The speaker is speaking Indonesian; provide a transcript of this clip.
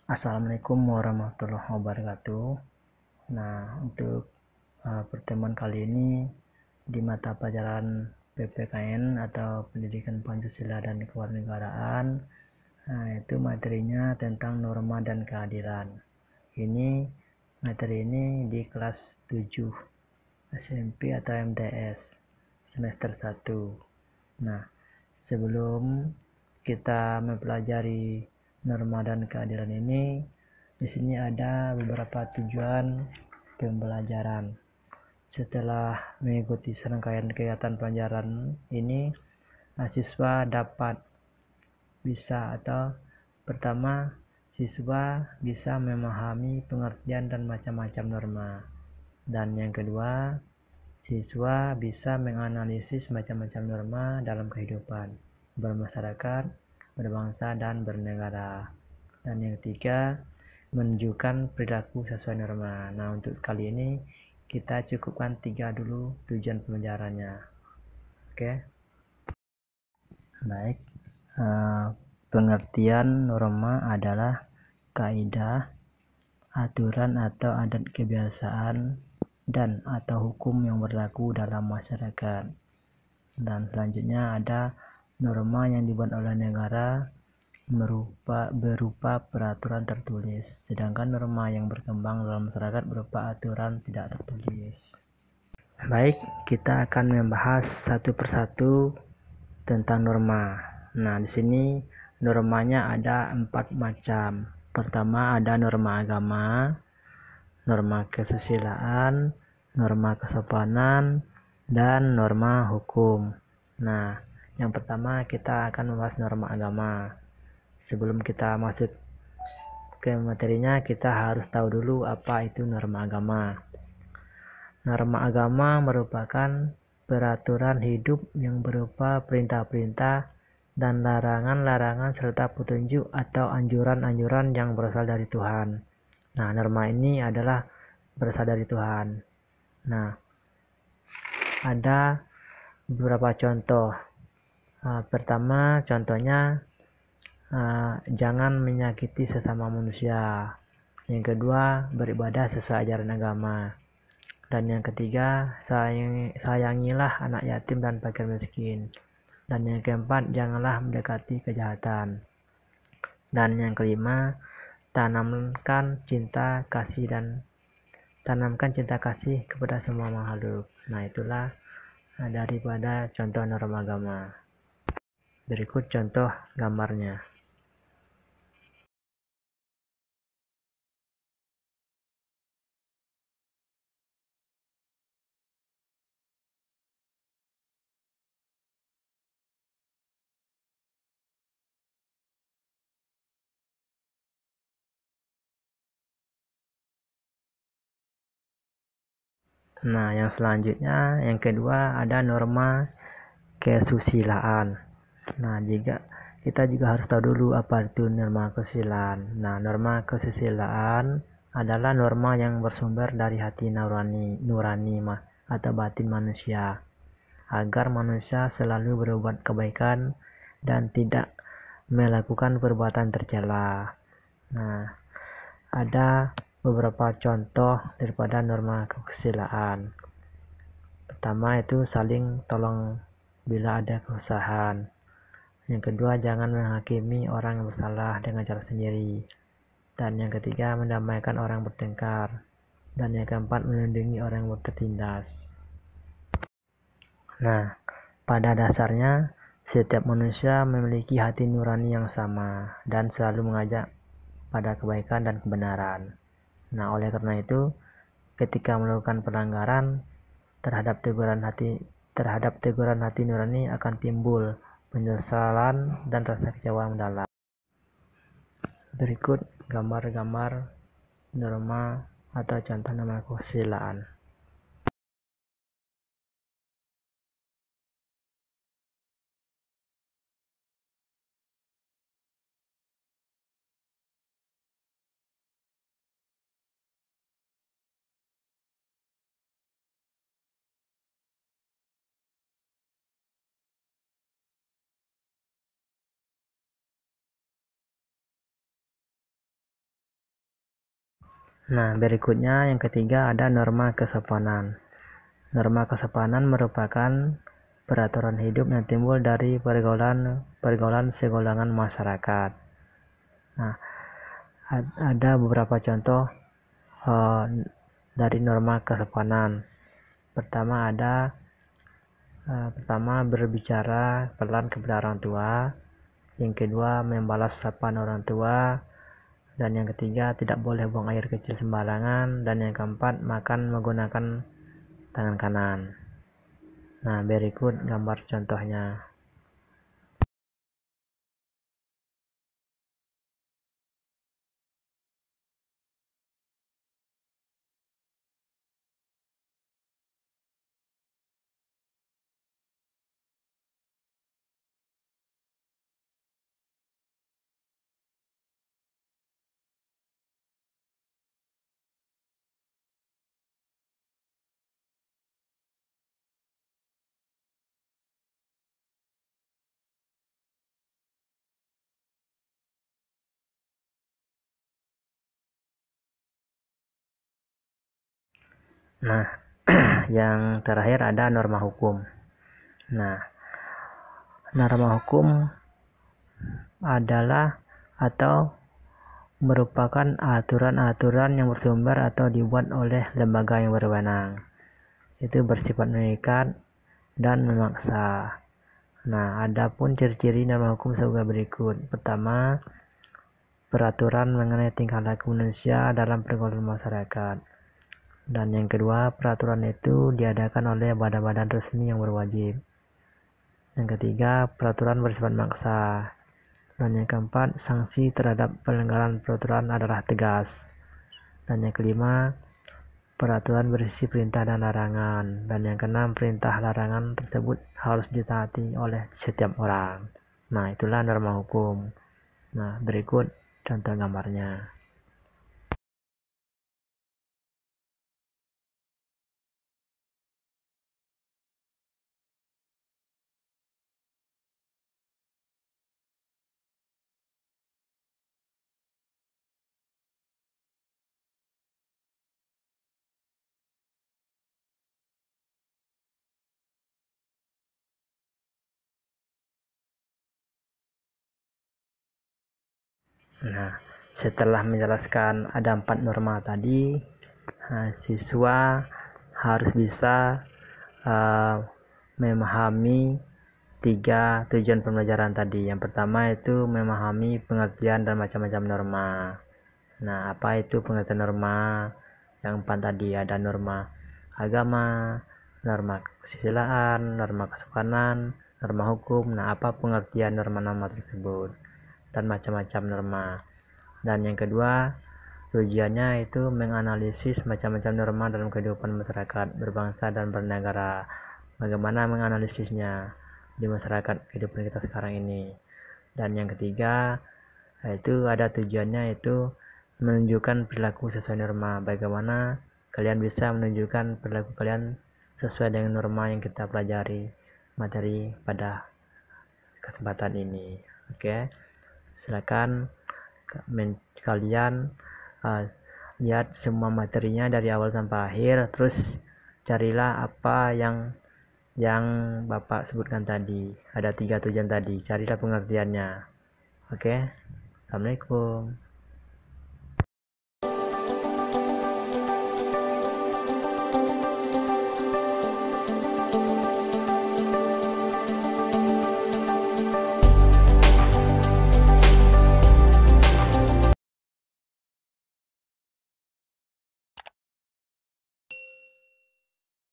Assalamualaikum warahmatullahi wabarakatuh. Nah, untuk pertemuan kali ini di mata pelajaran PPKN atau Pendidikan Pancasila dan Kewarganegaraan, itu materinya tentang norma dan keadilan. Ini materi ini di kelas 7 SMP atau MTS semester 1. Nah, sebelum kita mempelajari norma dan keadilan ini, di sini ada beberapa tujuan pembelajaran. Setelah mengikuti serangkaian kegiatan pelajaran ini, siswa dapat pertama, siswa bisa memahami pengertian dan macam-macam norma. Dan yang kedua, siswa bisa menganalisis macam-macam norma dalam kehidupan bermasyarakat, berbangsa, dan bernegara. Dan yang ketiga, menunjukkan perilaku sesuai norma. Nah, untuk kali ini kita cukupkan 3 dulu tujuan pembelajarannya. Oke. Baik. Pengertian norma adalah kaidah, aturan atau adat kebiasaan dan atau hukum yang berlaku dalam masyarakat. Dan selanjutnya ada norma yang dibuat oleh negara berupa peraturan tertulis, sedangkan norma yang berkembang dalam masyarakat berupa aturan tidak tertulis. Baik, kita akan membahas satu persatu tentang norma. Nah, di sini normanya ada 4 macam. Pertama ada norma agama, norma kesusilaan, norma kesopanan, dan norma hukum. Nah, yang pertama kita akan membahas norma agama. Sebelum kita masuk ke materinya, kita harus tahu dulu apa itu norma agama. Norma agama merupakan peraturan hidup yang berupa perintah-perintah dan larangan-larangan serta petunjuk atau anjuran-anjuran yang berasal dari Tuhan. Nah, norma ini adalah berasal dari Tuhan. Nah, ada beberapa contoh. Pertama, contohnya jangan menyakiti sesama manusia. Yang kedua, beribadah sesuai ajaran agama. Dan yang ketiga, sayangilah anak yatim dan fakir miskin. Dan yang keempat, janganlah mendekati kejahatan. Dan yang kelima, tanamkan cinta kasih kepada semua makhluk. Nah, itulah daripada contoh norma agama. Berikut contoh gambarnya. Nah, yang selanjutnya, yang kedua ada norma kesusilaan. Nah, kita juga harus tahu dulu apa itu norma kesusilaan. Nah, norma kesusilaan adalah norma yang bersumber dari hati nurani atau batin manusia, agar manusia selalu berbuat kebaikan dan tidak melakukan perbuatan tercela. Nah, ada beberapa contoh daripada norma kesusilaan. Pertama itu saling tolong bila ada kesusahan. Yang kedua, jangan menghakimi orang yang bersalah dengan cara sendiri. Dan yang ketiga, mendamaikan orang bertengkar. Dan yang keempat, melindungi orang yang tertindas. Nah, pada dasarnya setiap manusia memiliki hati nurani yang sama dan selalu mengajak pada kebaikan dan kebenaran. Nah, oleh karena itu, ketika melakukan pelanggaran terhadap teguran hati nurani akan timbul penyesalan dan rasa kecewa mendalam. Berikut gambar-gambar norma atau contoh norma kesusilaan. Nah, berikutnya yang ketiga ada norma kesopanan. Norma kesopanan merupakan peraturan hidup yang timbul dari pergaulan segolongan masyarakat. Nah, ada beberapa contoh dari norma kesopanan. Pertama berbicara pelan kepada orang tua, yang kedua membalas sapaan orang tua, dan yang ketiga tidak boleh buang air kecil sembarangan, dan yang keempat makan menggunakan tangan kanan. Nah, berikut gambar contohnya. Nah, yang terakhir ada norma hukum. Nah, norma hukum adalah atau merupakan aturan-aturan yang bersumber atau dibuat oleh lembaga yang berwenang. Itu bersifat mengikat dan memaksa. Nah, adapun ciri-ciri norma hukum sebagai berikut. Pertama, peraturan mengenai tingkah laku manusia dalam pergaulan masyarakat. Dan yang kedua, peraturan itu diadakan oleh badan-badan resmi yang berwajib. Yang ketiga, peraturan bersifat maksa. Dan yang keempat, sanksi terhadap pelanggaran peraturan adalah tegas. Dan yang kelima, peraturan berisi perintah dan larangan. Dan yang keenam, perintah larangan tersebut harus ditaati oleh setiap orang. Nah, itulah norma hukum. Nah, berikut contoh gambarnya. Nah, setelah menjelaskan ada 4 norma tadi, siswa harus bisa memahami 3 tujuan pembelajaran tadi. Yang pertama itu memahami pengertian dan macam-macam norma. Nah, apa itu pengertian norma? Yang 4 tadi ada norma agama, norma kesusilaan, norma kesopanan, norma hukum. Nah, apa pengertian norma-norma tersebut dan macam-macam norma. Dan yang kedua, tujuannya itu menganalisis macam-macam norma dalam kehidupan masyarakat berbangsa dan bernegara. Bagaimana menganalisisnya di masyarakat kehidupan kita sekarang ini. Dan yang ketiga, itu ada tujuannya itu menunjukkan perilaku sesuai norma. Bagaimana kalian bisa menunjukkan perilaku kalian sesuai dengan norma yang kita pelajari materi pada kesempatan ini. Oke, silakan kalian lihat semua materinya dari awal sampai akhir, terus carilah apa yang Bapak sebutkan tadi. Ada 3 tujuan tadi, carilah pengertiannya. Oke, assalamualaikum.